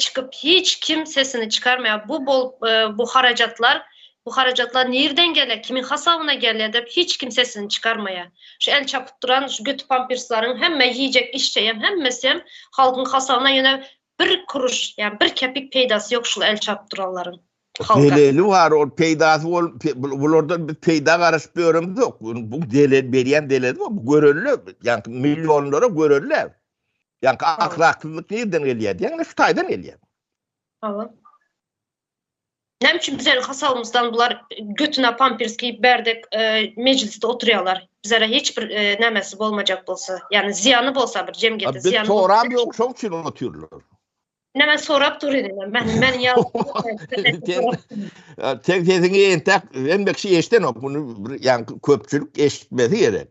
çıkıp hiç kim sesini çıkarmaya bu haracatlar nereden gele, kimin hesabına gele de hiç kim sesini çıkarmaya. Şu el çapıp duran şu götü pampirsların hemme yiyecek işçeyem hemmesi halkın hesabına yine bir kuruş yani bir kepik peydası yok şu el çapıp duranların. Deleli var o peydası bulurdan bir peyda karışmıyorum yok. Bu delil beriyen delil var. Bu görünlü yani milyonlara görünlü. Yani ahlaksızlık nereden geliyor? Yani Xitaydan geliyor. Evet. Ne için bizlerin hasabımızdan bunlar götüne pampirs giyip berdek mecliste oturuyorlar. Bizlere hiçbir nemesi olmayacak bolsa. Yani ziyanı bolsa bir cemiyete ziyanı bolsa. Bir soram yok çok için oturuyorlar. Neme sorap duruyorum. Ben yazdım. Tek sesini entek en bekşi eşten o. Bunu yani köpçülük eşitmesi gerek.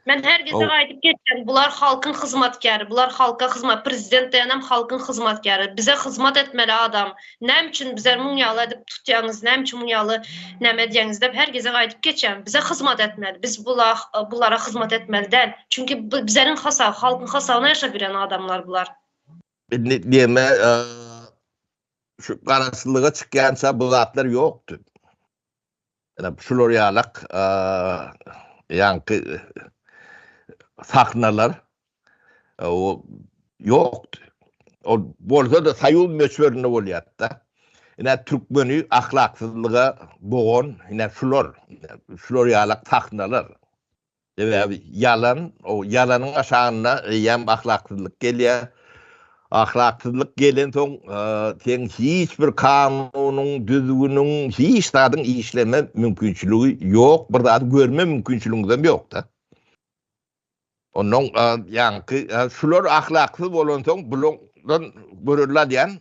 Ben her gece aydıp geçen bunlar halkın hizmetkarı, bunlar halka hizmet, prezident dayanam halkın hizmetkarı, bize hizmet etmeli adam. Ne için bize munyalı edip tutacağınız, ne için munyalı ne edeceğiniz de her gece aydıp geçen bize hizmet etmeli. Biz bunlara hizmet etmeli değil. Çünkü bizlerin halkın hasavına yaşayan adamlar bunlar. Ne diyeme şu karasılığa çıkansa bu zatlar yoktu. Yani Floryalak yankı sahnalar o yoktu. O bolsa da sayıl meşhurunu oluyatta. Yine Türkmeni ahlaksızlığa boğun yine Floryalak sahnalar. Yani yalan o yalanın aşağına yem ahlaksızlık geliyor. Ahlaksızlık gelen son sen hiçbir kanunun, düzgünün, hiç tadın işleme mümkünçülüğü yok. Bir daha görme mümkünçülüğü yok da. Onun yani şular ahlaksız olan son bulundan görürler diyen